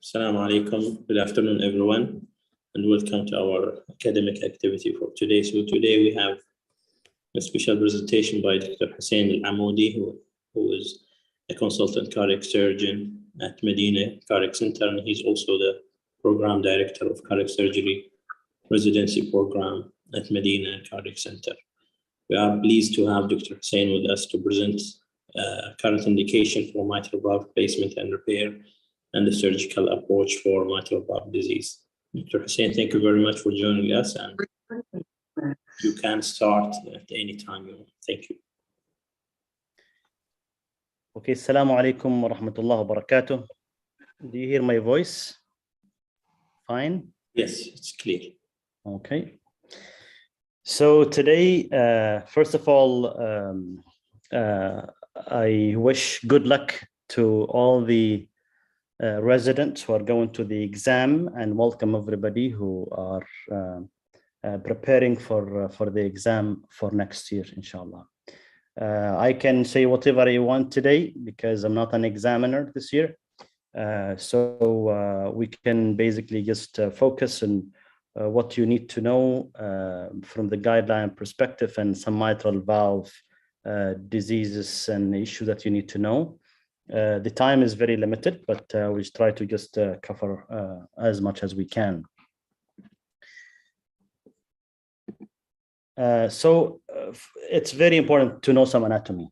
Assalamu alaikum. Good afternoon, everyone, and welcome to our academic activity for today. So today we have a special presentation by Dr. Hussein Al-Amoudi, who is a consultant cardiac surgeon at Medina Cardiac Center, and he's also the program director of cardiac surgery residency program at Medina Cardiac Center. We are pleased to have Dr. Hussein with us to present current indication for mitral valve replacement and repair and the surgical approach for mitral valve disease. Dr. Hussein, thank you very much for joining us, and you can start at any time you want. Thank you. Okay, Assalamu alaikum wa rahmatullahi wa barakatuh. Do you hear my voice? Fine? Yes, it's clear. Okay. So today, first of all, I wish good luck to all the residents who are going to the exam, and welcome everybody who are preparing for the exam for next year, inshallah. I can say whatever I want today because I'm not an examiner this year. So we can basically just focus on what you need to know from the guideline perspective and some mitral valve diseases and issues that you need to know. The time is very limited, but we try to just cover as much as we can. So it's very important to know some anatomy,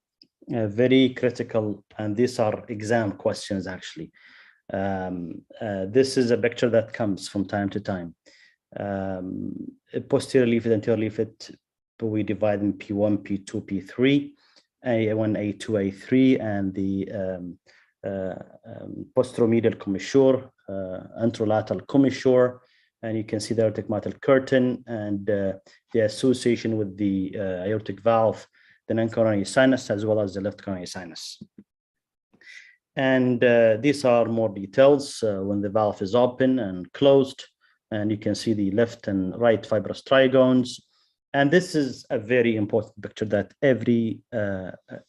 very critical, and these are exam questions actually. This is a picture that comes from time to time. Posterior leaflet, anterior leaflet, we divide in P1, P2, P3, A1, A2, A3, and the posteromedial commissure, anterolateral commissure, and you can see the aortic mitral curtain and the association with the aortic valve, the non-coronary sinus, as well as the left coronary sinus. And these are more details when the valve is open and closed, and you can see the left and right fibrous trigones. And this is a very important picture that every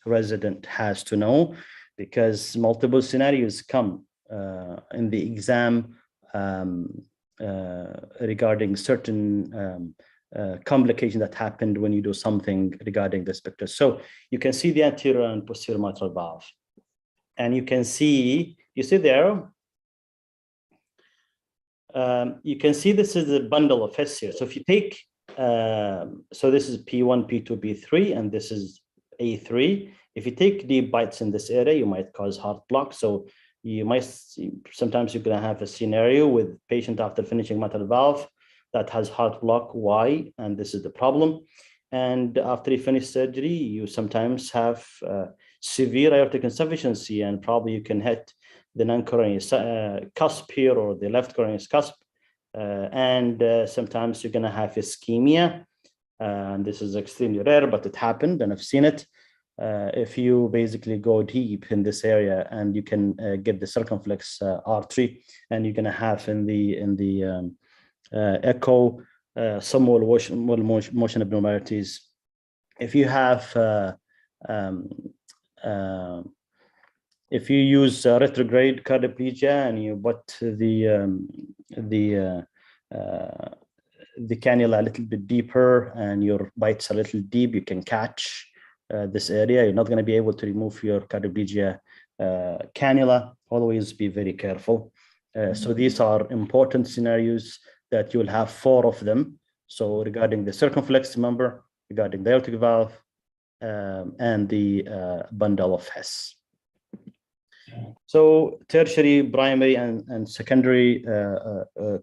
resident has to know, because multiple scenarios come in the exam regarding certain complication that happened when you do something regarding this picture. So you can see the anterior and posterior mitral valve, and you can see, you see there, you can see this is a bundle of Hess here. So if you take, so this is P1, P2, P3, and this is A3. If you take deep bites in this area, you might cause heart block. So you might see, sometimes you're going to have a scenario with patient after finishing mitral valve that has heart block. Why? And this is the problem. And after you finish surgery, you sometimes have severe aortic insufficiency, and probably you can hit the non-coronary cusp here or the left coronary cusp. And sometimes you're going to have ischemia. And this is extremely rare, but it happened, and I've seen it. If you basically go deep in this area, and you can get the circumflex artery, and you're going to have in the echo some motion abnormalities. If you have if you use retrograde cardioplegia and you put the cannula a little bit deeper and your bites a little deep, you can catch this area. You're not going to be able to remove your cardioplegia cannula. Always be very careful. So these are important scenarios that you'll have 4 of them. So regarding the circumflex, remember, regarding the aortic valve, and the bundle of Hess. So tertiary, primary, and secondary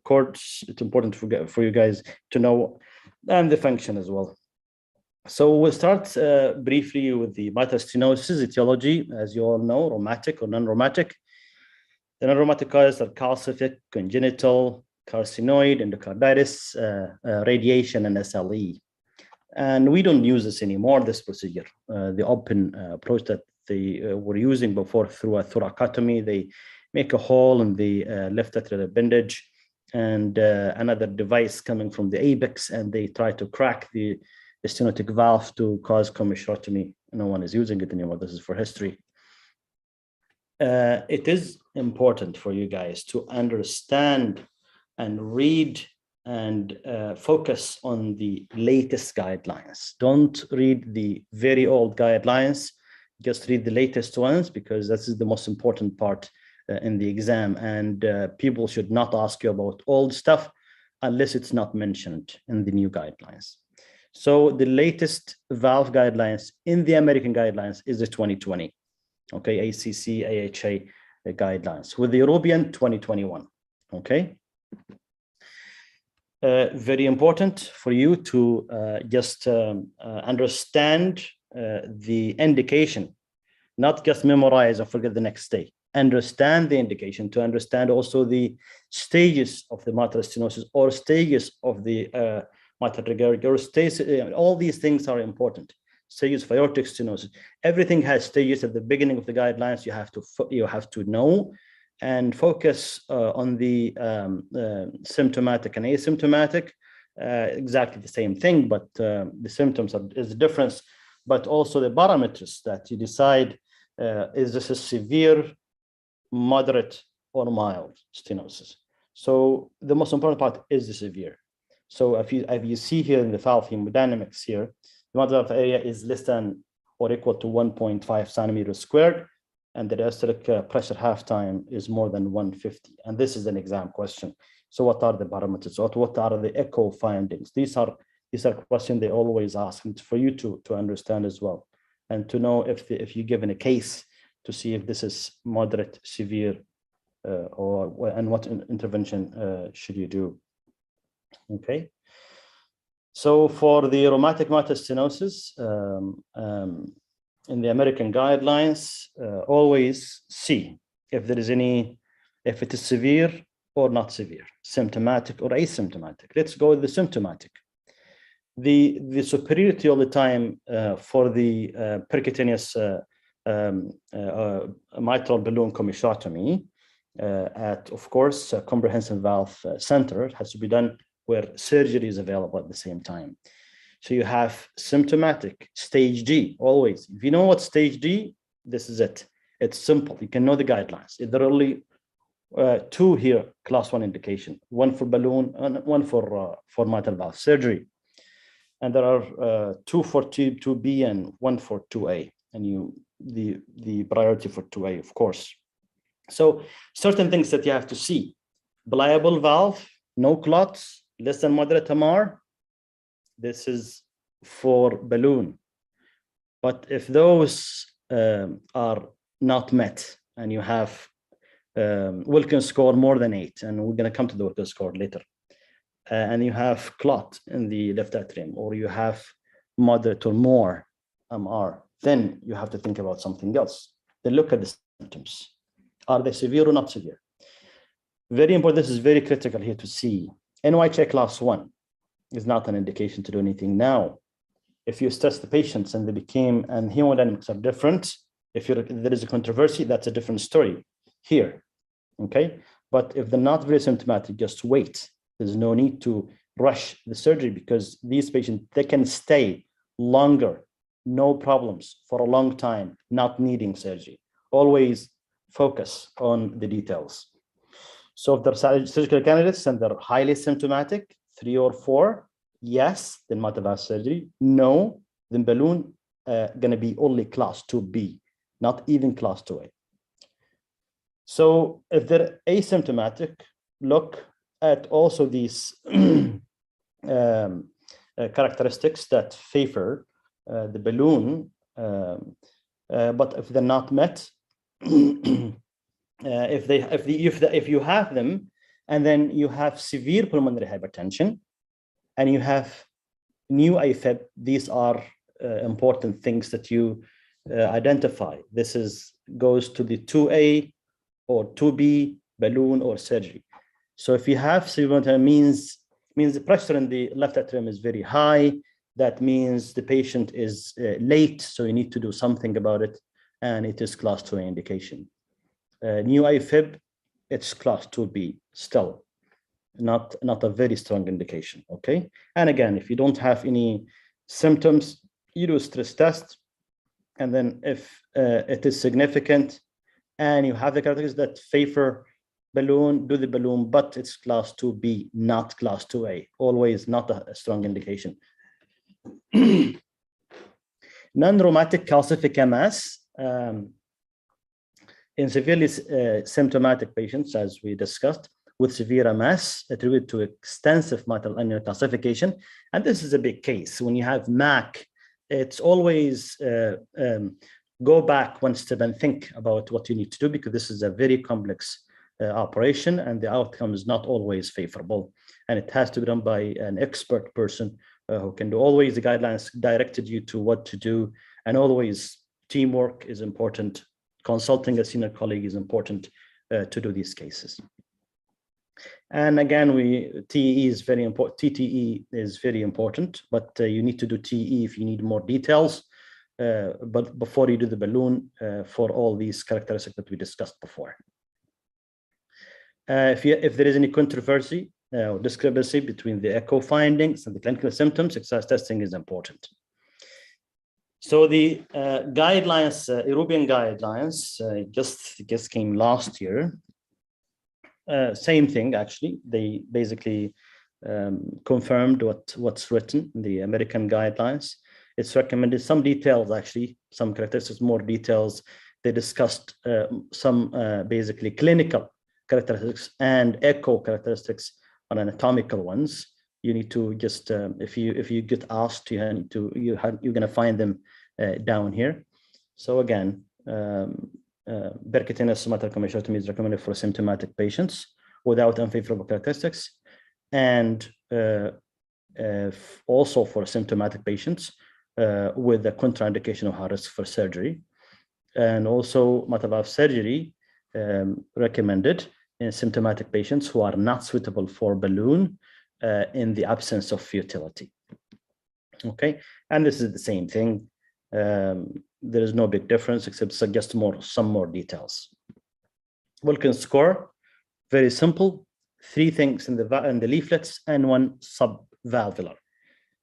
chords, it's important for you guys to know, and the function as well. So we'll start briefly with the mitral stenosis etiology. As you all know, rheumatic or non-rheumatic. The non-rheumatic causes are calcific, congenital, carcinoid, endocarditis, radiation, and SLE. And we don't use this anymore, this procedure. The open approach that they were using before through a thoracotomy, they make a hole in the left atrial appendage and another device coming from the apex, and they try to crack the stenotic valve to cause commissurotomy. No one is using it anymore. This is for history. It is important for you guys to understand and read and focus on the latest guidelines. Don't read the very old guidelines, just read the latest ones, because this is the most important part in the exam. And people should not ask you about old stuff unless it's not mentioned in the new guidelines. So the latest valve guidelines in the American guidelines is the 2020, okay, ACC, AHA guidelines, with the European 2021, okay? Very important for you to just understand the indication, not just memorize or forget the next day. Understand the indication, to understand also the stages of the mitral stenosis or stages of the mitral regurgitation. All these things are important. Stages of aortic stenosis. Everything has stages at the beginning of the guidelines. You have to know and focus on the symptomatic and asymptomatic. Exactly the same thing, but the symptoms is the difference. But also the parameters that you decide, is this a severe, moderate, or mild stenosis? So the most important part is the severe. So if you see here in the valve hemodynamics here, the mitral area is less than or equal to 1.5 centimeters squared, and the diastolic pressure half time is more than 150. And this is an exam question. So what are the parameters? What are the echo findings? These are questions they always ask, and for you to understand as well, and to know if you're given a case, to see if this is moderate, severe, and what intervention should you do. Okay. So for the rheumatic mitral stenosis, in the American guidelines, always see if there is if it is severe or not severe, symptomatic or asymptomatic. Let's go with the symptomatic. The superiority all the time for the percutaneous mitral balloon commissurotomy at, of course, a comprehensive valve center. It has to be done where surgery is available at the same time. So you have symptomatic, stage D, always. If you know what stage D, this is it. It's simple. You can know the guidelines. There are only two here, class 1 indication, one for balloon and one for mitral valve surgery. And there are two for 2B and one for 2A. And the priority for 2A, of course. So certain things that you have to see: pliable valve, no clots, less than moderate MR. This is for balloon. But if those are not met, and you have Wilkins score more than 8, and we're going to come to the Wilkins score later, and you have clot in the left atrium, or you have moderate or more MR, then you have to think about something else. Then look at the symptoms. Are they severe or not severe? Very important. This is very critical here to see. NYHA class 1 is not an indication to do anything now. If you stress the patients and and hemodynamics are different, if there is a controversy, that's a different story here, okay? But if they're not very symptomatic, just wait. There's no need to rush the surgery, because these patients, they can stay longer, no problems for a long time, not needing surgery. Always focus on the details. So if they're surgical candidates and they're highly symptomatic, 3 or 4, yes, then mitral valve surgery. No, then balloon going to be only class 2B, not even class 2A. So if they're asymptomatic, look at also these characteristics that favor the balloon, but if they're not met, if you have them, and then you have severe pulmonary hypertension, and you have new AFib, these are important things that you identify. This goes to the 2A or 2B, balloon or surgery. So if you have severe, means the pressure in the left atrium is very high. That means the patient is late, so you need to do something about it, and it is class 2A indication. New AFib, it's class 2B still, not a very strong indication, okay? And again, if you don't have any symptoms, you do a stress test, and then if it is significant, and you have the characteristics that favor balloon, do the balloon, but it's class 2B, not class 2A, always not a strong indication. Non-rheumatic calcific MS in severely symptomatic patients, as we discussed, with severe MS attributed to extensive mitral annular calcification. And this is a big case. When you have MAC, it's always go back one step and think about what you need to do, because this is a very complex operation and the outcome is not always favorable. And it has to be done by an expert person who can do. Always the guidelines directed you to what to do, and always teamwork is important. Consulting a senior colleague is important to do these cases. And again, TE is very important. TTE is very important, but you need to do TE if you need more details. But before you do the balloon for all these characteristics that we discussed before. If there is any controversy or discrepancy between the echo findings and the clinical symptoms, exercise testing is important. So the guidelines, European guidelines, just came last year. Same thing, actually. They basically confirmed what's written in the American guidelines. It's recommended some details, actually, some characteristics, more details. They discussed some basically clinical characteristics and echo characteristics on anatomical ones. You need to just, if you get asked, you're going to find them down here. So again, percutaneous mitral commissurectomy is recommended for symptomatic patients without unfavorable characteristics, and also for symptomatic patients with the contraindication of high risk for surgery. And also mitral valve surgery recommended in symptomatic patients who are not suitable for balloon in the absence of futility. Okay, and this is the same thing. There is no big difference except suggest some more details. Wilkins score, very simple. 3 things in the leaflets and 1 subvalvular.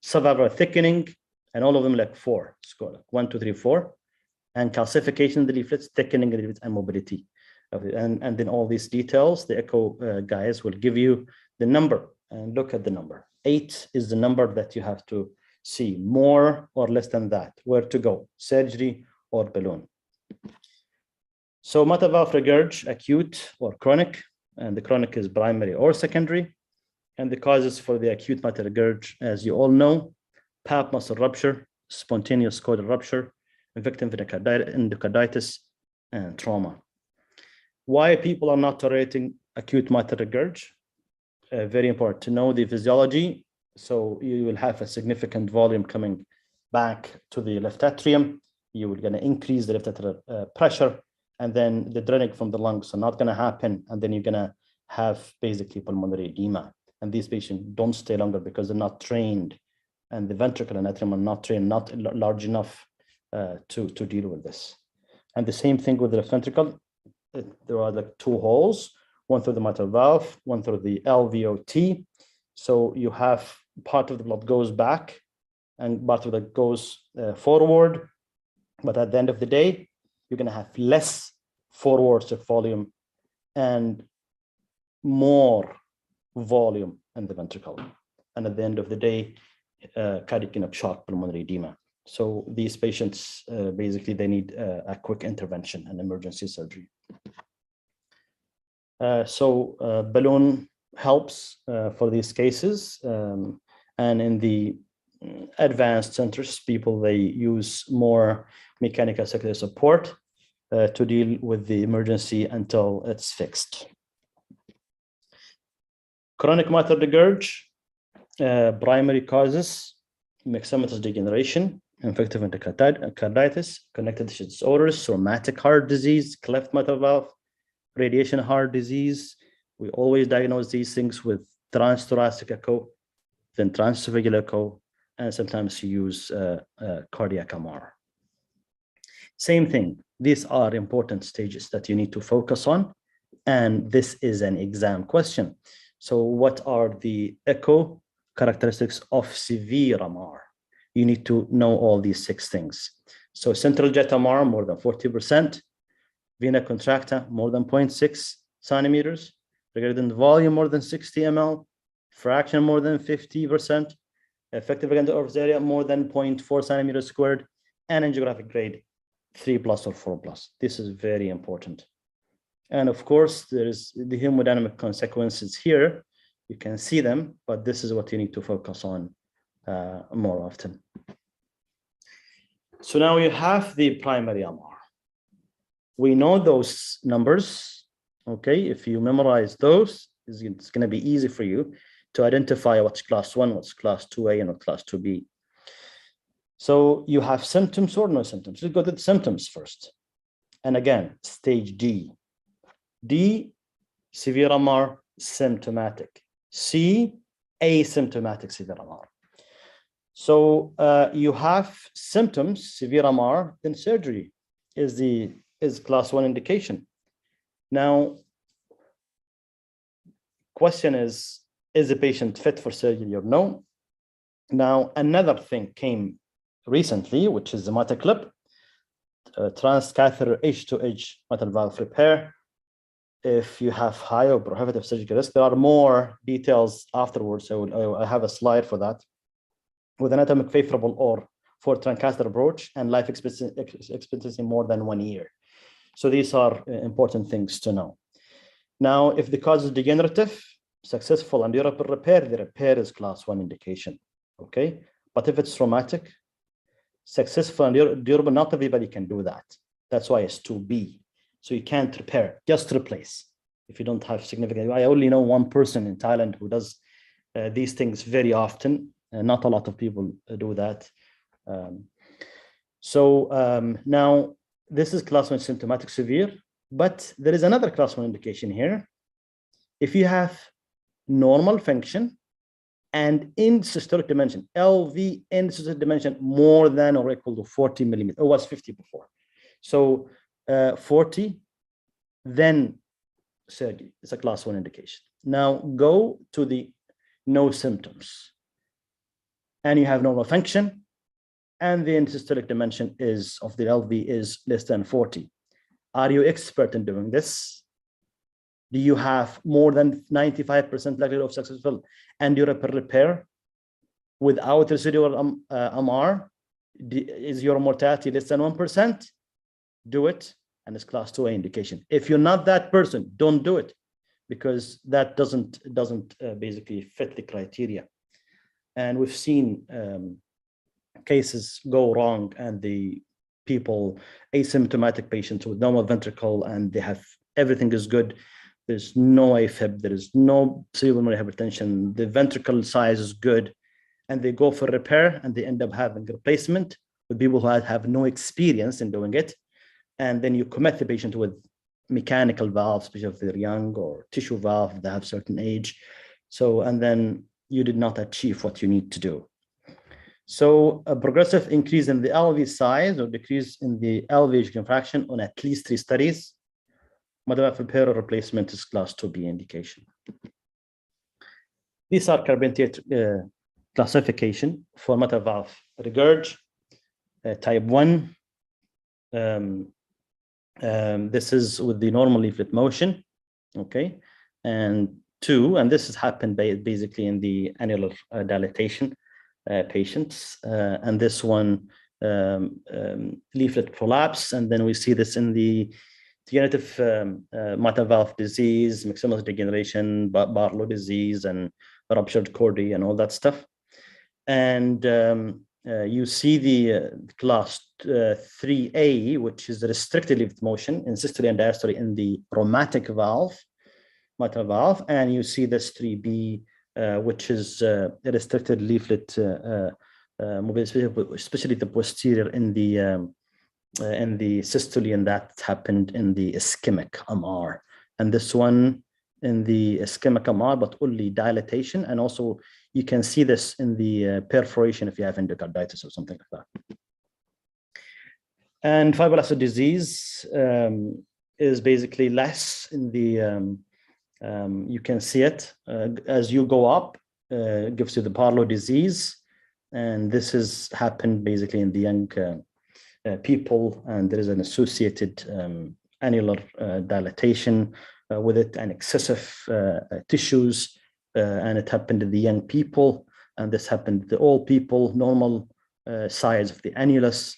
Subvalvular thickening, and all of them like 4 score, like 1, 2, 3, 4, and calcification in the leaflets, thickening in the leaflets, and mobility. And then all these details, the echo guys will give you the number, and look at the number. 8 is the number that you have to see, more or less than that, where to go, surgery or balloon. So mitral valve regurg, acute or chronic, and the chronic is primary or secondary. And the causes for the acute mitral regurg, as you all know, pap muscle rupture, spontaneous caudal rupture, victim endocarditis, and trauma. Why people are not tolerating acute mitral regurg? Very important to know the physiology. So you will have a significant volume coming back to the left atrium. You will going to increase the left atrial pressure, and then the drainage from the lungs are not going to happen. And then you're going to have basically pulmonary edema. And these patients don't stay longer because they're not trained, and the ventricle and atrium are not trained, not large enough to deal with this. And the same thing with the left ventricle. There are like 2 holes, one through the mitral valve, one through the LVOT. So you have part of the blood goes back and part of it goes forward. But at the end of the day, you're going to have less forward volume and more volume in the ventricle. And at the end of the day, cardiac shock, pulmonary edema. So these patients, basically, they need a quick intervention and emergency surgery. Balloon helps for these cases. And in the advanced centers, they use more mechanical circulatory support to deal with the emergency until it's fixed. Chronic mitral regurg, primary causes, myxomatous degeneration, infective endocarditis, connective tissue disorders, rheumatic heart disease, cleft mitral valve, radiation heart disease. We always diagnose these things with transthoracic echo, then transesophageal echo, and sometimes you use cardiac MR. Same thing. These are important stages that you need to focus on, and this is an exam question. So what are the echo characteristics of severe MR? You need to know all these 6 things. So central jet MR, more than 40%. vena contracta more than 0.6 centimeters, regarding volume more than 60 ml, fraction more than 50%, effective regarding orifice area more than 0.4 centimeters squared, and angiographic grade 3+ or 4+. This is very important. And of course, there is the hemodynamic consequences here. You can see them, but this is what you need to focus on more often. So now you have the primary MR. We know those numbers, okay? If you memorize those, it's going to be easy for you to identify what's class 1, what's class 2A, and what's class 2B. So you have symptoms or no symptoms. Let's go to the symptoms first. And again, stage D. D, severe MR, symptomatic. C, asymptomatic severe MR. So you have symptoms, severe MR, then surgery is class 1 indication. Now, question is the patient fit for surgery or no? Now, another thing came recently, which is the MATACLIP, transcatheter edge-to-edge mitral valve repair. If you have high or prohibitive surgical risk, there are more details afterwards. So I have a slide for that. With anatomic favorable or for transcatheter approach and life expectancy more than 1 year. So these are important things to know. Now, if the cause is degenerative, successful and durable repair, the repair is class 1 indication, okay? But if it's traumatic, successful and durable, not everybody can do that. That's why it's 2B. So you can't repair, just replace. If you don't have significant, I only know one person in Thailand who does these things very often. Not a lot of people do that. Now this is class 1 symptomatic severe, but there is another class 1 indication here. If you have normal function and in systolic dimension, LV in systolic dimension more than or equal to 40 millimeters, it was 50 before. So 40, then surgery is a class 1 indication. Now go to the no symptoms. And you have normal function, and the systolic dimension is of the LV is less than 40. Are you expert in doing this? Do you have more than 95% likelihood of successful and durable repair without residual MR? Is your mortality less than 1%? Do it, and it's class 2A indication. If you're not that person, don't do it, because that doesn't basically fit the criteria. And we've seen cases go wrong, and the people, asymptomatic patients with normal ventricle, and they have everything is good. There's no AFib, there is no pulmonary hypertension, the ventricle size is good, and they go for repair, and they end up having replacement with people who have no experience in doing it. And then you commit the patient with mechanical valves, especially if they're young, or tissue valve if they have certain age. So, and then you did not achieve what you need to do. So a progressive increase in the LV size or decrease in the LV ejection fraction on at least 3 studies, mitral valve repair or replacement is class 2B indication. These are Carpentier classification for mitral valve regurg, type 1. This is with the normal leaflet motion, okay, and 2, and this has happened basically in the annular dilatation patients, and this one leaflet prolapse, and then we see this in the degenerative mitral valve disease, maximal degeneration, Barlow disease, and ruptured chordae, and all that stuff. And you see the class 3A, which is the restricted leaflet motion in systole and diastole in the rheumatic valve, mitral valve, and you see this 3B, which is a restricted leaflet mobility, especially the posterior in the systole, and that happened in the ischemic MR. And this one in the ischemic MR, but only dilatation, and also you can see this in the perforation if you have endocarditis or something like that. And fibroblast disease is basically less in the, you can see it as you go up, gives you the Barlow disease. And this has happened basically in the young people, and there is an associated annular dilatation with it, and excessive tissues, and it happened in the young people, and this happened to the old people, normal size of the annulus,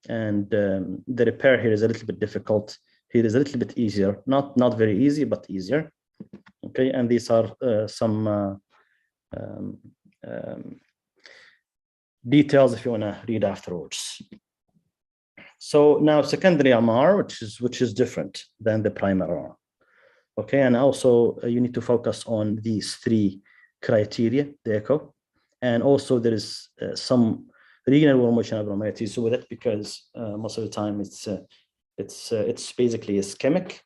and the repair here is a little bit difficult. Here is a little bit easier, not very easy, but easier. Okay, and these are some details if you want to read afterwards. So now secondary MR, which is different than the primary MR. Okay, and also you need to focus on these three criteria, the echo, and also there is some renal wall motion abnormalities with it, because most of the time it's basically ischemic,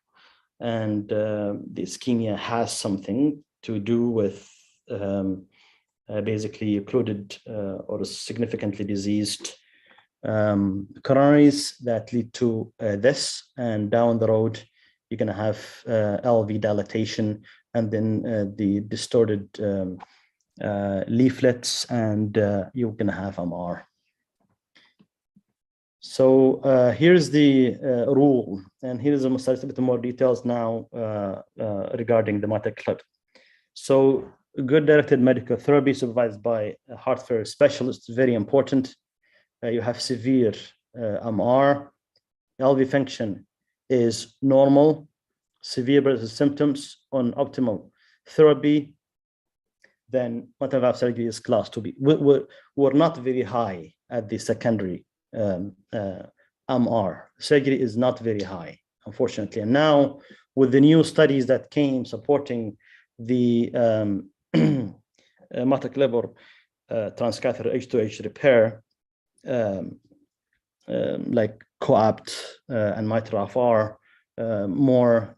and the ischemia has something to do with basically occluded or significantly diseased coronaries that lead to this, and down the road you're going to have LV dilatation, and then the distorted leaflets, and you're going to have MR. So here's the rule, and here's a little bit more details now regarding the mitral clip. So good directed medical therapy supervised by a heart failure specialist is very important. You have severe MR, LV function is normal, severe breathless symptoms on optimal therapy, then mitral valve surgery is class 2B. We're not very high at the secondary MR. Surgery is not very high, unfortunately. And now with the new studies that came supporting the mitral clip or transcatheter H2H repair, like COAPT and mitral FR, more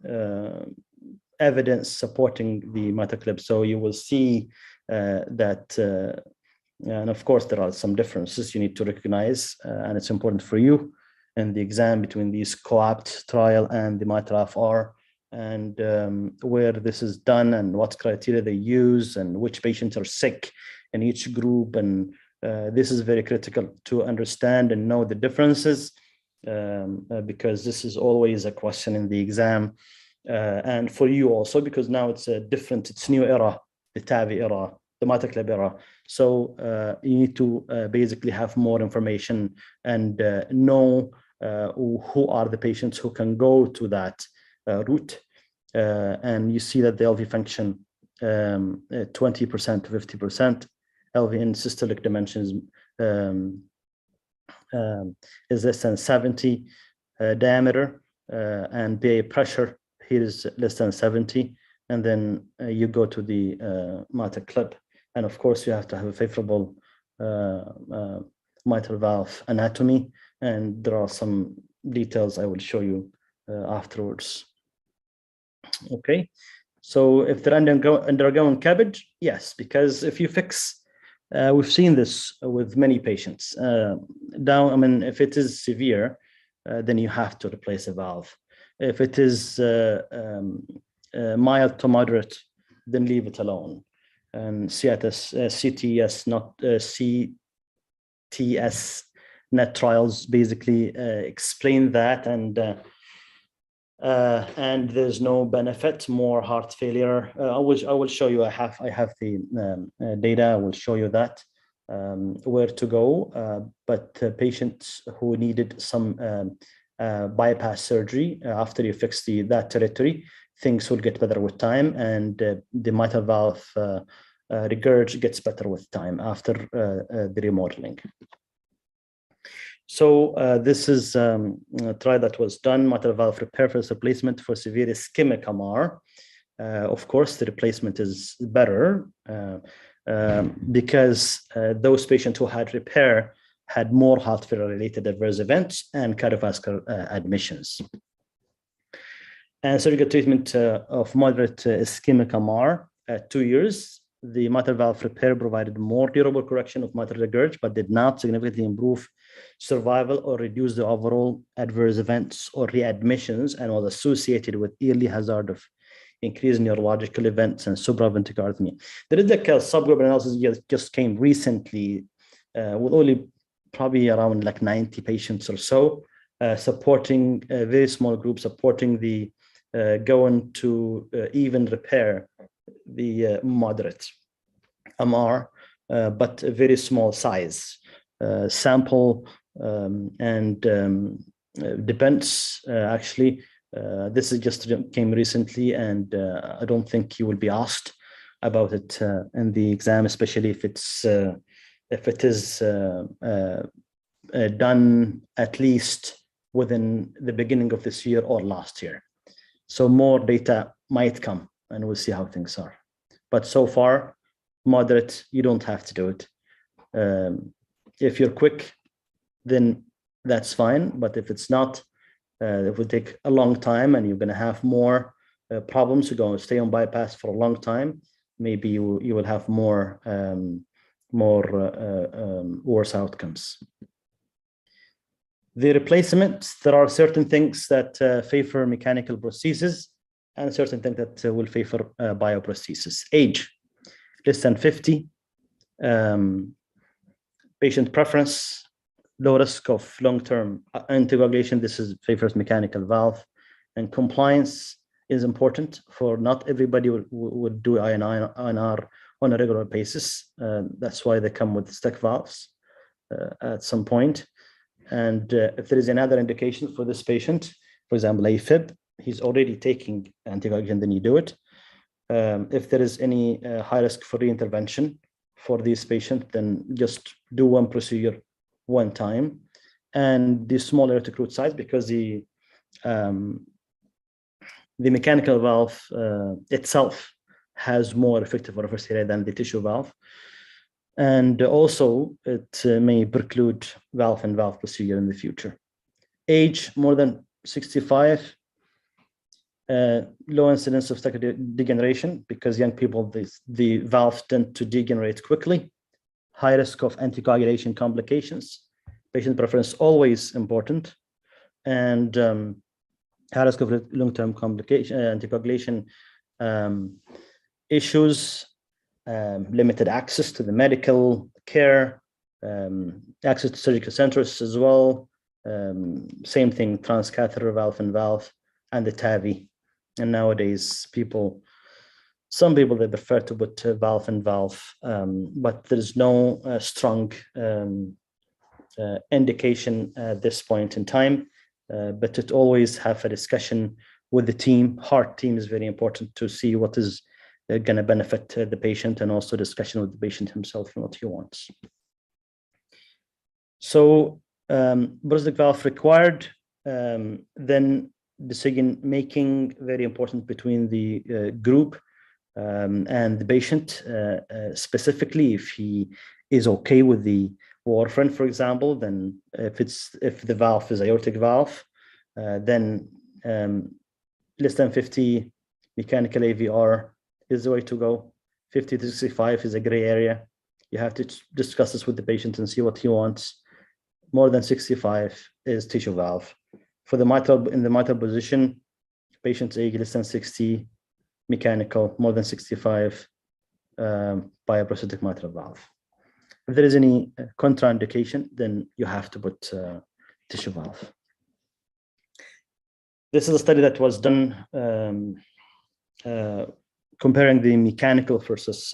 evidence supporting the mitral clip. So you will see that, and of course there are some differences you need to recognize, and it's important for you in the exam between these COAPT trial and the mitral FR, and where this is done and what criteria they use and which patients are sick in each group. And this is very critical to understand and know the differences, because this is always a question in the exam, and for you also, because now it's a different, it's new era, the TAVI era, the mitral clip era. So you need to basically have more information and know who are the patients who can go to that route. And you see that the LV function 20% to 50%, LV in systolic dimensions is less than 70 diameter, and PA pressure here is less than 70, and then you go to the mitral clip, and of course you have to have a favorable mitral valve anatomy, and there are some details I will show you afterwards. Okay, so if they're undergoing CABG, yes, because if you fix, we've seen this with many patients. If it is severe, then you have to replace a valve. If it is mild to moderate, then leave it alone. And CTS, not CTS net trials basically explain that, and there's no benefit, more heart failure. I will show you. I have the data. I will show you that where to go. But patients who needed some bypass surgery after you fix that territory, things will get better with time, and the mitral valve regurg gets better with time after the remodeling. So this is a trial that was done, mitral valve repair for replacement for severe ischemic MR. Of course, the replacement is better because those patients who had repair had more heart failure related adverse events and cardiovascular admissions. And surgical treatment of moderate ischemic MR at 2 years. The mitral valve repair provided more durable correction of mitral regurg, but did not significantly improve survival or reduce the overall adverse events or readmissions, and was associated with early hazard of increased neurological events and supraventricular arrhythmia. There is like a subgroup analysis just came recently with only probably around like 90 patients or so, supporting a very small group, supporting the going to even repair the moderate MR, but a very small size sample, and depends actually. This is just came recently, and I don't think you will be asked about it in the exam, especially if it is done at least within the beginning of this year or last year. So more data might come, and we'll see how things are. But so far, moderate, you don't have to do it. If you're quick, then that's fine. But if it's not, it will take a long time, and you're going to have more problems. You're going to stay on bypass for a long time. Maybe you will have more worse outcomes. The replacement, there are certain things that favor mechanical prosthesis and certain things that will favor bioprosthesis. Age, less than 50. Patient preference, low risk of long-term anticoagulation. This favors mechanical valve. And compliance is important. For not everybody would do INR on a regular basis. That's why they come with stick valves at some point. And if there is another indication for this patient, for example, AFib, he's already taking anticoagulant, then you do it. If there is any high risk for reintervention for this patient, then just do one procedure one time. And the small aortic root size, because the mechanical valve itself has more effective orifice area than the tissue valve. And also, it may preclude valve and valve procedure in the future. Age, more than 65. Low incidence of degeneration, because young people, the valves tend to degenerate quickly. High risk of anticoagulation complications. Patient preference always important. And high risk of long-term complication, anticoagulation issues. Limited access to the medical care, access to surgical centers as well. Same thing, transcatheter valve and valve, and the TAVI. And nowadays, some people, they prefer to put valve and valve, but there's no strong indication at this point in time. But it always have a discussion with the team. Heart team is very important to see what is going to benefit the patient, and also discussion with the patient himself and what he wants. So prosthetic valve required, then decision making very important between the group and the patient, specifically if he is okay with the warfarin, for example. Then if the valve is aortic valve, then less than 50 mechanical AVR is the way to go. 50 to 65 is a gray area. You have to discuss this with the patient and see what he wants. More than 65 is tissue valve. For the mitral, in the mitral position, patient's age less than 60, mechanical. More than 65, bioprosthetic mitral valve. If there is any contraindication, then you have to put tissue valve. This is a study that was done comparing the mechanical versus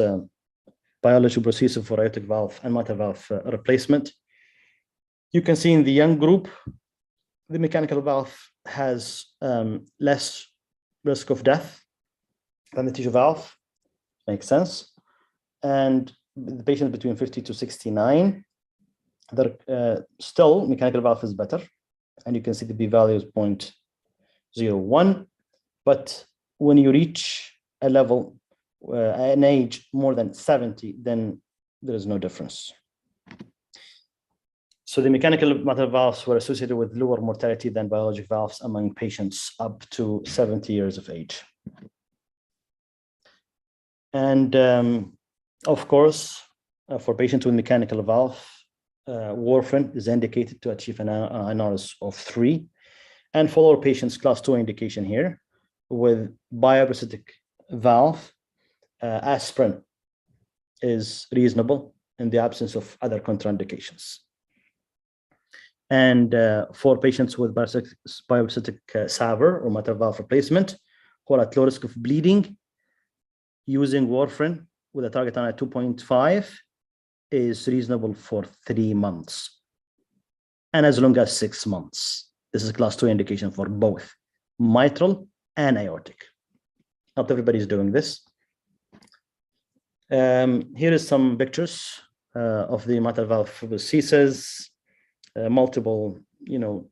biological procedure for aortic valve and mitral valve replacement. You can see in the young group, the mechanical valve has less risk of death than the tissue valve. Makes sense. And the patients between 50 to 69, still mechanical valve is better. And you can see the p-value is 0.01. But when you reach a level, an age more than 70, then there is no difference. So the mechanical mitral valves were associated with lower mortality than biologic valves among patients up to 70 years of age. And of course, for patients with mechanical valve, warfarin is indicated to achieve an INRs of 3. And for all patients, class 2 indication here, with bioprosthetic valve, aspirin is reasonable in the absence of other contraindications. And for patients with bioprosthetic SAVR or mitral valve replacement who are at low risk of bleeding, using warfarin with a target time at 2.5 is reasonable for 3 months and as long as 6 months. This is class 2 indication for both mitral and aortic. Not everybody is doing this. Here is some pictures of the mitral valve prosthesis, multiple,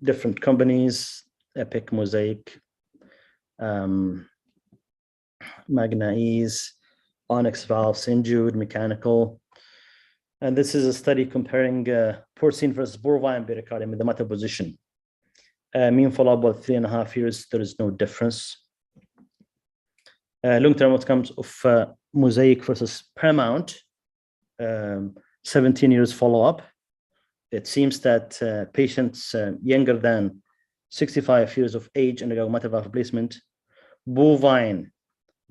different companies, Epic, Mosaic, Magna-Ease, Onyx Valve, St. Jude, Mechanical. And this is a study comparing porcine versus bovine pericardium in the mitral position. Mean follow-up was 3.5 years. There is no difference. Long-term outcomes of Mosaic versus Paramount, 17 years follow-up. It seems that patients younger than 65 years of age undergo mitral valve replacement, bovine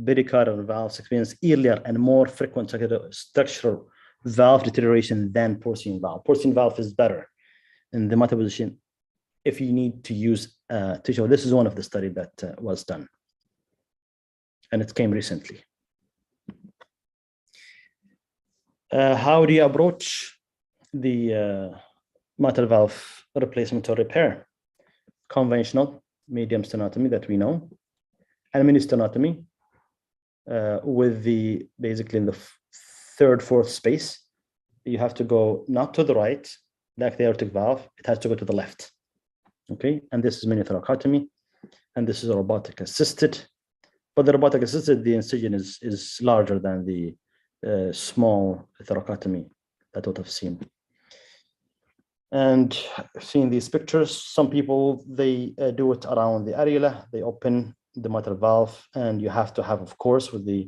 pericardial valves experience earlier and more frequent structural valve deterioration than porcine valve. Porcine valve is better in the mitral position if you need to use tissue. This is one of the studies that was done, and it came recently. How do you approach the mitral valve replacement or repair? Conventional medium sternotomy that we know, and mini sternotomy with basically in the third, fourth space. You have to go not to the right, like the aortic valve, it has to go to the left. Okay, and this is mini thoracotomy, and this is a robotic assisted. But the robotic assisted, the incision is larger than the small thoracotomy that would have seen. And seeing these pictures, some people, they do it around the areola, they open the mitral valve, and you have to have, of course, with the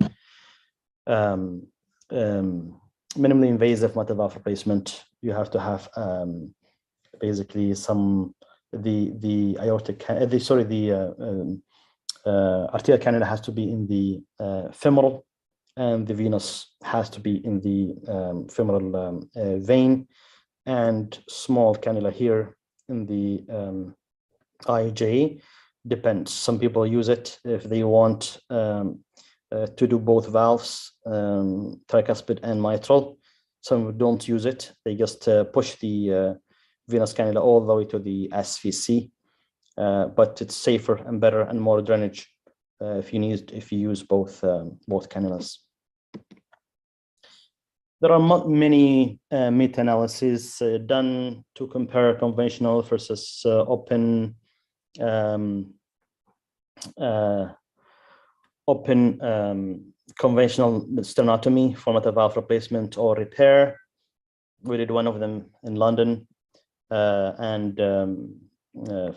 minimally invasive mitral valve replacement, you have to have basically the aortic, arterial cannula has to be in the femoral, and the venous has to be in the femoral vein, and small cannula here in the IJ. Depends. Some people use it if they want to do both valves, tricuspid and mitral. Some don't use it. They just push the venous cannula all the way to the SVC, but it's safer and better and more drainage if you use both cannulas. There are many meta-analyses done to compare conventional versus open conventional sternotomy for mitral valve replacement or repair. We did one of them in London and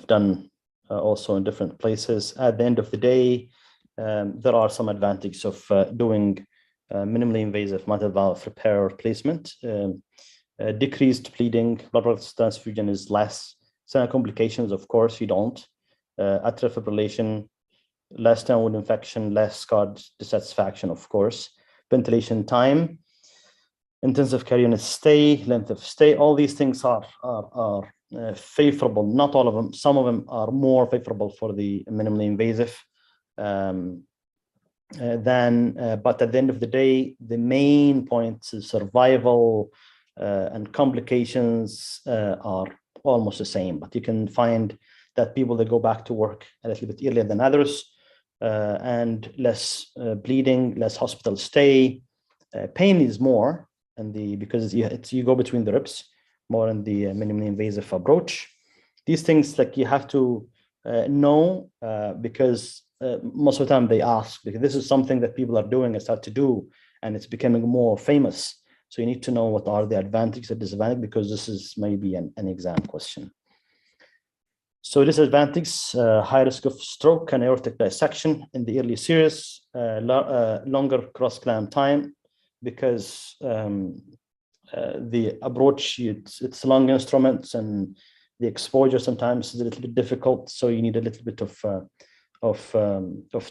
done also in different places. At the end of the day, there are some advantages of doing minimally invasive mitral valve repair or replacement. Decreased bleeding, blood transfusion is less. Some complications, of course, you don't. Atrial fibrillation, less downward infection, less scarred dissatisfaction, of course. Ventilation time, intensive care unit stay, length of stay, all these things are favorable. Not all of them. Some of them are more favorable for the minimally invasive but at the end of the day, the main point is survival and complications are almost the same, but you can find that people that go back to work a little bit earlier than others, and less bleeding, less hospital stay. Pain is more, because you go between the ribs, more in the minimally invasive approach. These things, like, you have to know because most of the time they ask, because this is something that people are doing and start to do, and it's becoming more famous. So you need to know what are the advantages and disadvantages, because this is maybe an exam question. So disadvantages: high risk of stroke and aortic dissection in the early series, longer cross-clamp time, because the approach, it's long instruments, and the exposure sometimes is a little bit difficult, so you need a little bit of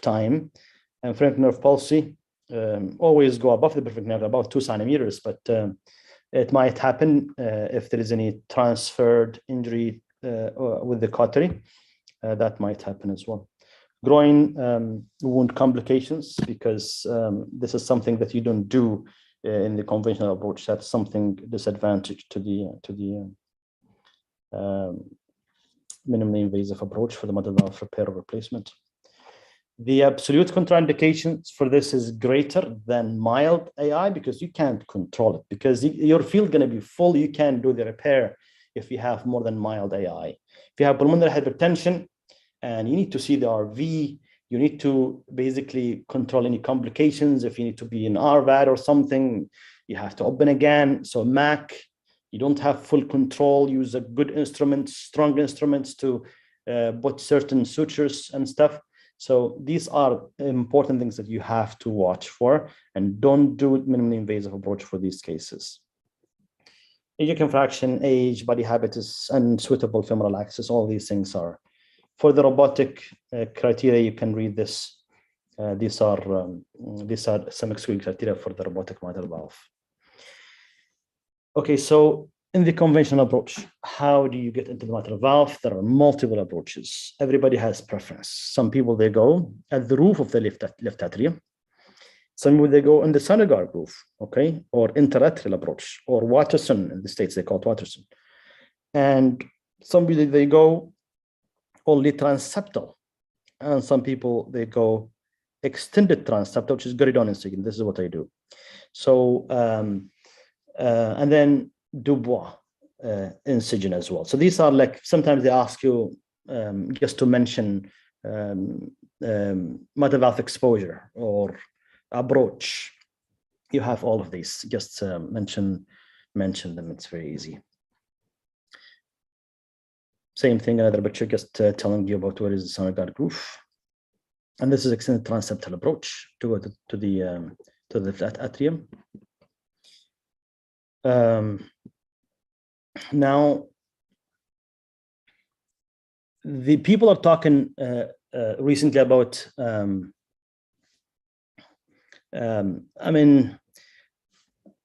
time. And phrenic nerve palsy, always go above the perfect nerve, about 2 centimeters, but It might happen if there is any transferred injury with the cautery. That might happen as well. Groin wound complications, because this is something that you don't do in the conventional approach. That's something disadvantage to the minimally invasive approach for the mitral valve repair or replacement. The absolute contraindications for this is greater than mild AI, because you can't control it, because your field going to be full. You can't do the repair if you have more than mild AI. If you have pulmonary hypertension and you need to see the RV, you need to basically control any complications. If you need to be in RVAD or something, you have to open again. So MAC, you don't have full control. Use a good instruments, strong instruments to put certain sutures and stuff. So these are important things that you have to watch for, and don't do minimally invasive approach for these cases. Ejection fraction, age, body habitus, and suitable femoral access, all these things are. For the robotic criteria, you can read this. These are some excluding criteria for the robotic mitral valve. Okay, so in the conventional approach, how do you get into the mitral valve? There are multiple approaches. Everybody has preference. Some people, they go at the roof of the left atrium. Some people, they go in the Sonnegar groove, okay, or interatrial approach, or Watterson. In the States, they call it Watterson. And some people, they go only transseptal. And some people, they go extended transseptal, which is Gueridon incision. This is what I do. So, and then Dubois incision as well. So these are like, sometimes they ask you just to mention mitral valve exposure or approach. You have all of these. Just mention them. It's very easy. Same thing, another picture, just telling you about where is the Sonnegar groove. And this is extended transseptal approach to go to the flat atrium. Now, the people are talking recently about, I mean,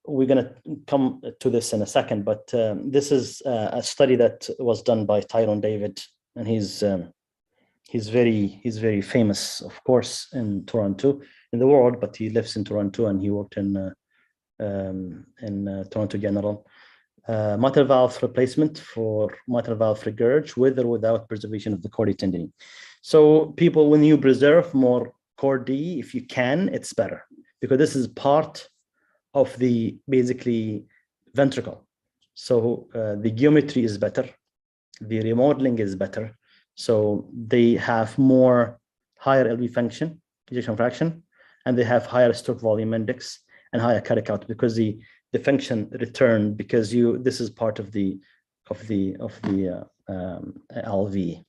we're going to come to this in a second, but this is a study that was done by Tyrone David, and he's very famous, of course, in Toronto, in the world, but he lives in Toronto and he worked in Toronto General. Mitral valve replacement for mitral valve regurg with or without preservation of the chordae tendineae. So people, when you preserve more chordae, if you can, it's better, because this is part of the basically ventricle. So the geometry is better, the remodeling is better. So they have more higher LV function, ejection fraction, and they have higher stroke volume index and higher cardiac output, because the function return, because this is part of the LV,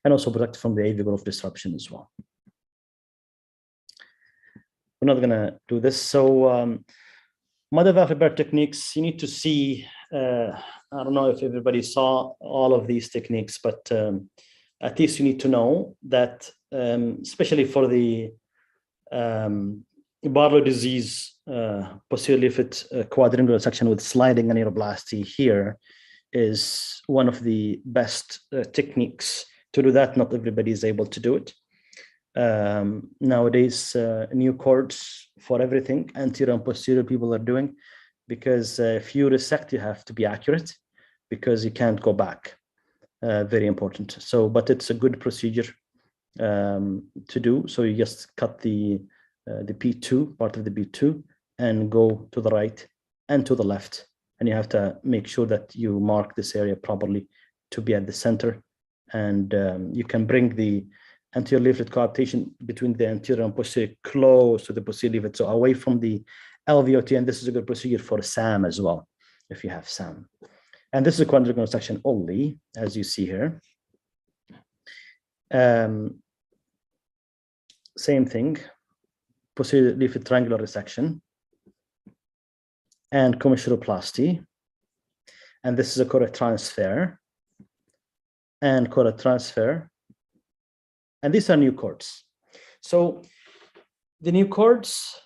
and also protect from the AV growth disruption as well. We're not gonna do this. So mitral valve repair techniques, you need to see, I don't know if everybody saw all of these techniques, but at least you need to know that, especially for the Barlow disease, posterior leaflet quadrangular section with sliding aneuroblasty here is one of the best techniques to do that. Not everybody is able to do it. Nowadays, new cords for everything, anterior and posterior, people are doing, because if you resect, you have to be accurate, because you can't go back. Very important. So, but it's a good procedure to do. So you just cut the P2, part of the B2, and go to the right and to the left. And you have to make sure that you mark this area properly to be at the center. And you can bring the anterior leaflet coaptation between the anterior and posterior close to the posterior leaflet, so away from the LVOT. And this is a good procedure for SAM as well, if you have SAM. And this is a quadrangular section only, as you see here. Same thing, posterior leaflet triangular resection and commissuroplasty. And this is a chordae transfer and chordae transfer. And these are new chords. So the new chords,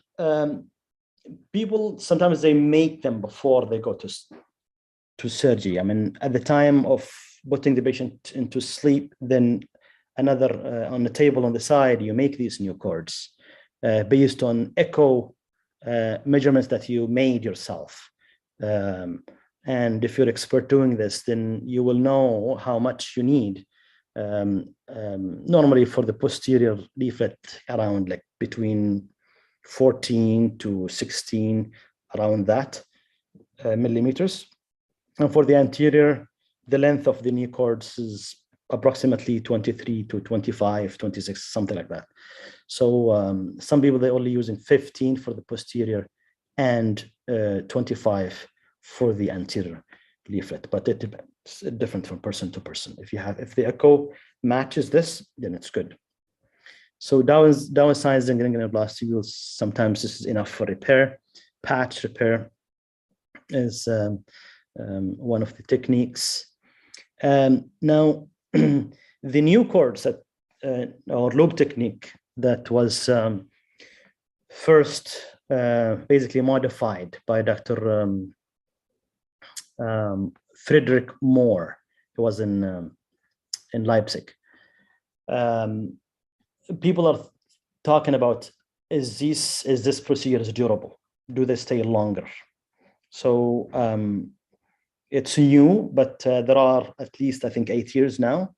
people sometimes they make them before they go to surgery. I mean, at the time of putting the patient into sleep, then another on the table on the side, you make these new cords based on echo measurements that you made yourself. And if you're expert doing this, then you will know how much you need. Normally for the posterior leaflet, around like between 14 to 16, around that millimeters. And for the anterior, the length of the new cords is approximately 23 to 25, 26, something like that. So some people, they're only using 15 for the posterior and 25 for the anterior leaflet, but it depends. It's different from person to person. If the echo matches this, then it's good. So downsizing ganglionoplasty, sometimes this is enough for repair. Patch repair is one of the techniques. Now, the new cords that or loop technique that was first basically modified by Dr. Friedrich Mohr. He was in Leipzig. People are talking about, is this procedure durable? Do they stay longer? So it's new, but there are at least, I think, 8 years now,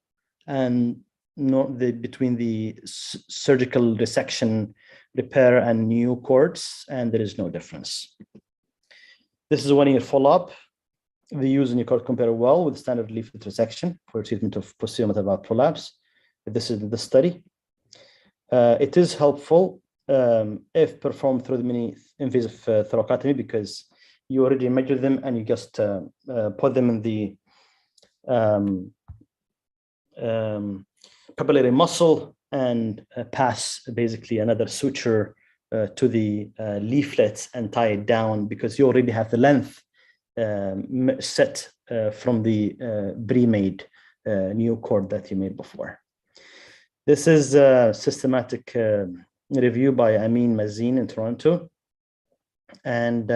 and between the surgical resection, repair, and new cords, and there is no difference. This is a 1-year follow-up. The use of new cord compare well with standard leaflet resection for treatment of posterior mitral valve prolapse. This is the study. It is helpful if performed through the mini-invasive thoracotomy, because you already measure them and you just put them in the papillary muscle and pass basically another suture to the leaflets and tie it down, because you already have the length set from the pre-made new cord that you made before. This is a systematic review by Amin Mazin in Toronto, and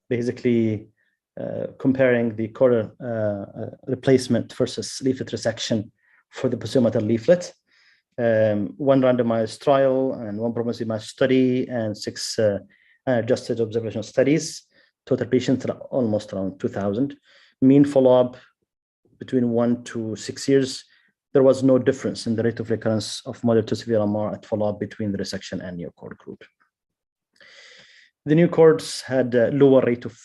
basically comparing the cord replacement versus leaflet resection for the posterior mitral leaflet. One randomized trial and one probabilistic matched study and 6 adjusted observational studies. Total patients are almost around 2,000. Mean follow-up between 1 to 6 years. There was no difference in the rate of recurrence of moderate to severe MR at follow-up between the resection and new cord group. The new cords had a lower rate of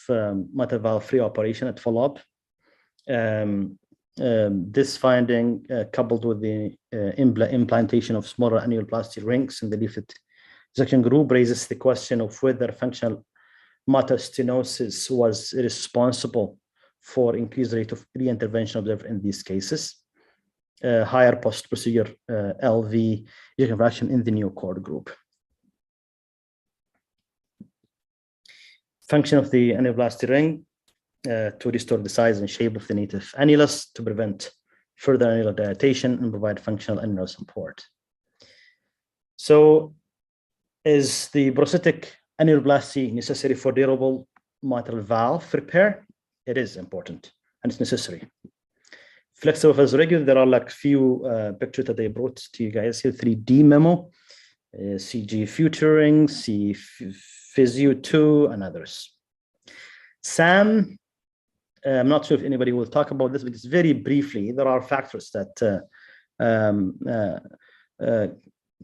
mitral valve free operation at follow-up. This finding, coupled with the implantation of smaller annuloplasty rings in the leaflet resection group, raises the question of whether functional mitral stenosis was responsible for increased rate of reintervention observed in these cases. Higher post-procedure LV ejection fraction in the new cord group. Function of the annuloplasty ring to restore the size and shape of the native annulus, to prevent further annular dilatation and provide functional annular support. So, is the prosthetic annuloplasty necessary for durable mitral valve repair? It is important and it's necessary. Flexible as regular, there are like few pictures that they brought to you guys here. 3D memo, CG Futuring, C Physio 2, and others. SAM, I'm not sure if anybody will talk about this, but just very briefly, there are factors that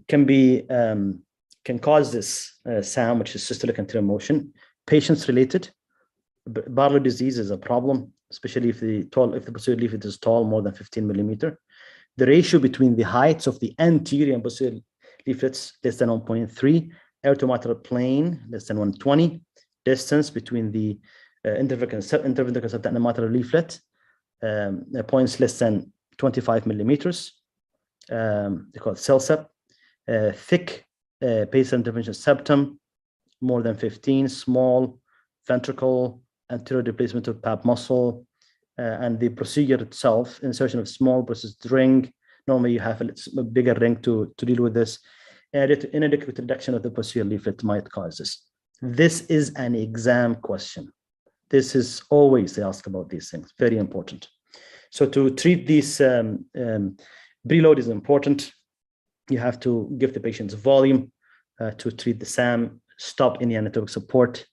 can cause this SAM, which is systolic anterior motion. Patients related. Barlow disease is a problem, especially if the posterior leaflet is tall, more than 15 millimeter. The ratio between the heights of the anterior and posterior leaflets less than 1.3, aortomitral plane less than 120, distance between the interventricular septum and the mitral leaflet points less than 25 millimeters. They call it CELSEP. Thick pacemaker intervention septum, more than 15, small ventricle, anterior displacement of pap muscle, and the procedure itself, insertion of small versus ring. Normally you have a bigger ring to deal with this. inadequate reduction of the posterior leaflet might cause this. This is an exam question. This is always they ask about these things, very important. So to treat these preload is important. You have to give the patient's volume to treat the SAM, stop any anatomic support,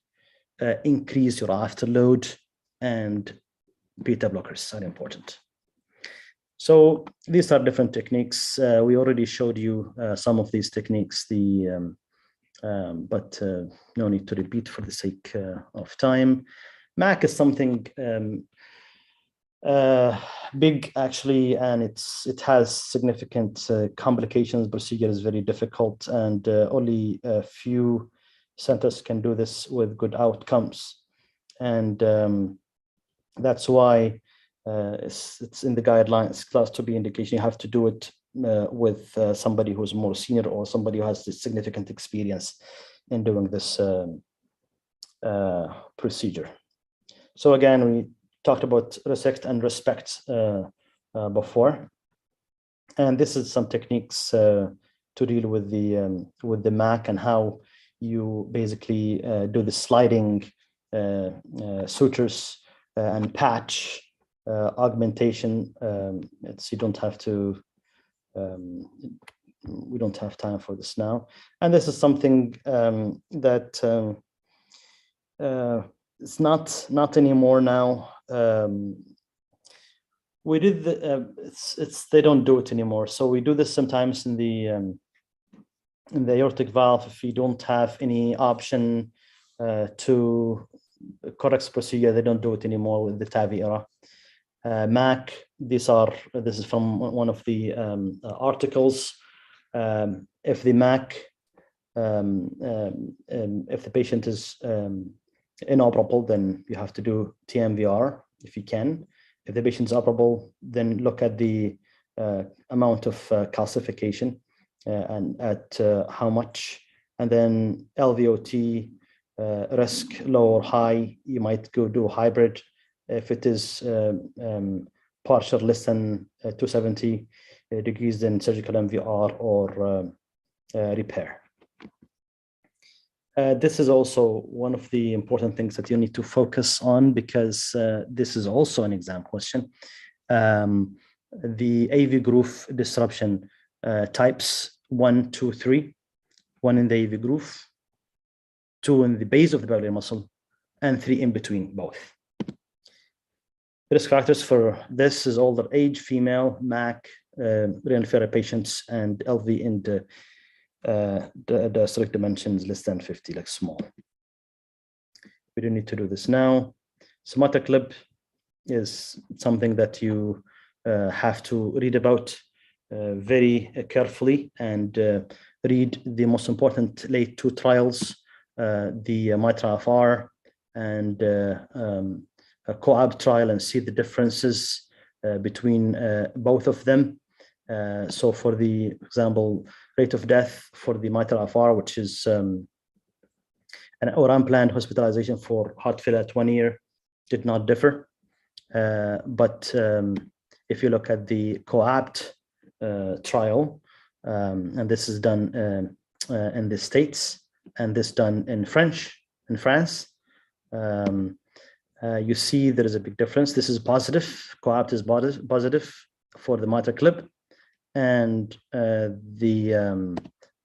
increase your afterload, and beta blockers are important. So these are different techniques. We already showed you some of these techniques, but no need to repeat for the sake of time. MAC is something big actually, and it has significant complications. Procedure is very difficult, and only a few centers can do this with good outcomes, and that's why it's in the guidelines. Class 2B indication, you have to do it with somebody who's more senior or somebody who has this significant experience in doing this procedure. So again, we talked about resect and respect before, and this is some techniques to deal with the MAC and how you basically do the sliding sutures and patch augmentation. You don't have to. We don't have time for this now, and this is something that it's not anymore now. We did they don't do it anymore. So we do this sometimes in the aortic valve if you don't have any option to correct procedure. They don't do it anymore with the TAVI era. MAC, this is from one of the articles. If the MAC, if the patient is inoperable, then you have to do TMVR if you can. If the patient is operable, then look at the amount of calcification and at how much, and then LVOT risk low or high. You might go do hybrid. If it is partial less than 270 degrees, then surgical MVR or repair. This is also one of the important things that you need to focus on, because this is also an exam question. The AV groove disruption types 1, 2, 3, 1 in the AV groove, 2 in the base of the pelvic muscle, and 3 in between both. Risk factors for this is older age, female, MAC, renal failure patients, and LV in the diastolic dimensions less than 50, like small. We don't need to do this now. Somatic clip is something that you have to read about very carefully, and read the most important late 2 trials, the MITRA FR and a COAB trial, and see the differences between both of them. So for the example, rate of death for the MITRA FR, which is an unplanned hospitalization for heart failure at 1 year, did not differ. But if you look at the COAPT trial, and this is done in the States, and this done in France, you see there is a big difference. This is positive. COAPT is positive for the MITRA clip, and the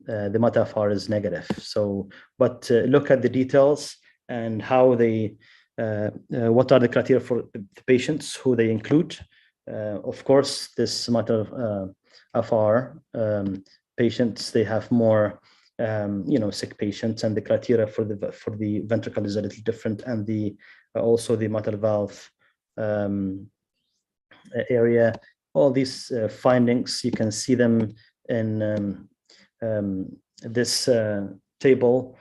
MITRA FR is negative. So, but look at the details and how they, what are the criteria for the patients who they include. Of course, this MITRA FR patients, they have more sick patients, and the criteria for the ventricle is a little different, and the also the mitral valve area. All these findings, you can see them in this table,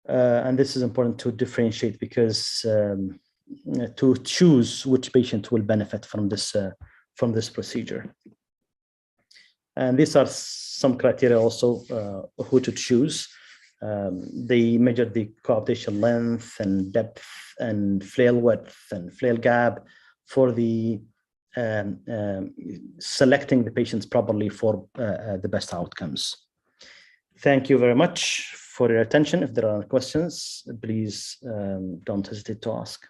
and this is important to differentiate, because to choose which patient will benefit from this procedure. And these are some criteria also who to choose. They measure the coaptation length and depth and flail width and flail gap for the selecting the patients properly for the best outcomes. Thank you very much for your attention. If there are questions, please don't hesitate to ask.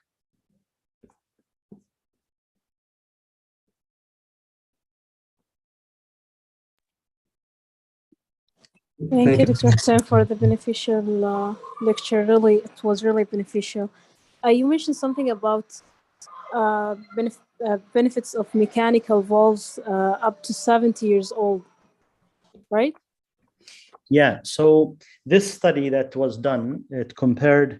Thank you, Dr. Hussein, for the beneficial lecture. Really, it was really beneficial. You mentioned something about benefits of mechanical valves up to 70 years old, right? Yeah, so this study that was done, it compared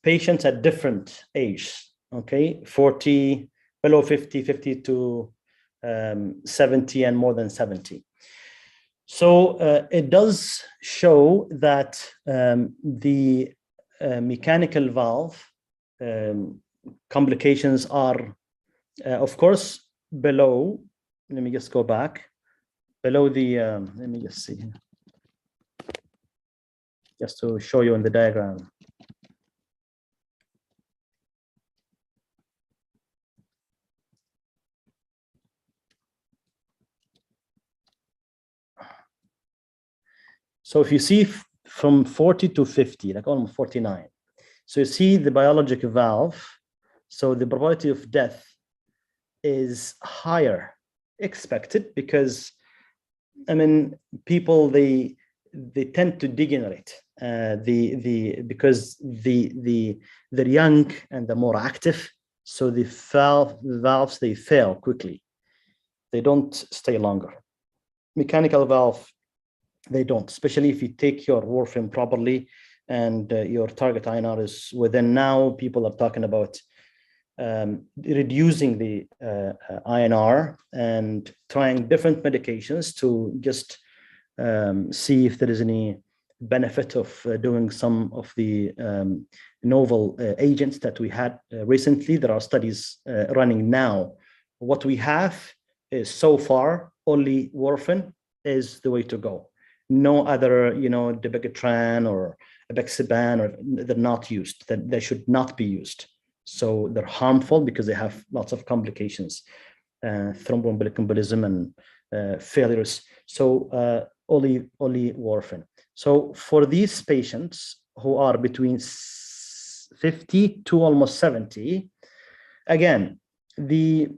patients at different ages, okay, 40, below 50, 50 to 70 and more than 70. So it does show that the mechanical valve complications are, of course, below, let me just go back, below the, let me just see here, just to show you in the diagram. So if you see from 40 to 50, like almost 49, so you see the biologic valve, so the probability of death is higher, expected, because I mean, people, they tend to degenerate because they're young and they're more active, so the valves, they fail quickly, they don't stay longer. Mechanical valve, they don't, especially if you take your warfarin properly and your target INR is within. Now people are talking about reducing the INR and trying different medications to just see if there is any benefit of doing some of the novel agents that we had recently. There are studies running now. What we have is so far only warfarin is the way to go. No other, dabigatran or apixaban, or they're not used. That they should not be used. So they're harmful because they have lots of complications, thromboembolic embolism and failures. So only warfarin. So for these patients who are between 50 to almost 70, again, the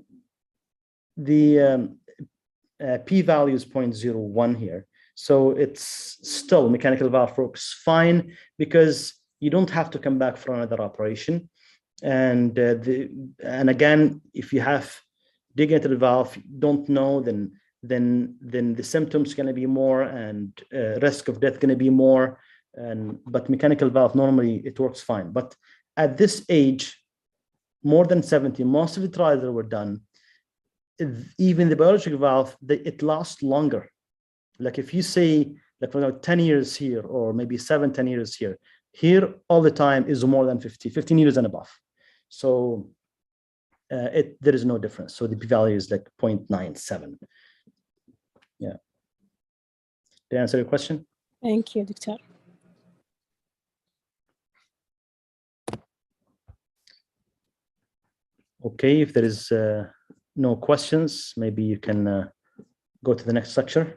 p-value is 0.01 here. So it's still mechanical valve works fine because you don't have to come back for another operation. And again, if you have degenerative valve, don't know, then the symptoms going to be more and risk of death going to be more. But mechanical valve, normally it works fine. But at this age, more than 70, most of the trials that were done, even the biological valve, it lasts longer. Like if you say, like, for 10 years here, or maybe 10 years here, all the time is more than 15 years and above. So there is no difference. So the p-value is like 0.97. Yeah. Did I answer your question? Thank you, Doctor. Okay, if there is no questions, maybe you can go to the next lecture.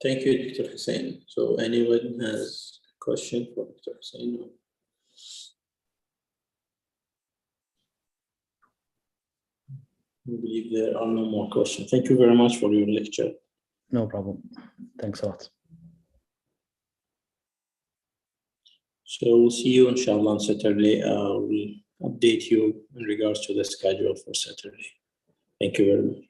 Thank you, Dr. Hussein. So anyone has a question for Dr. Hussein? I believe there are no more questions. Thank you very much for your lecture. No problem. Thanks a lot. So we'll see you inshallah on Saturday. We'll update you in regards to the schedule for Saturday. Thank you very much.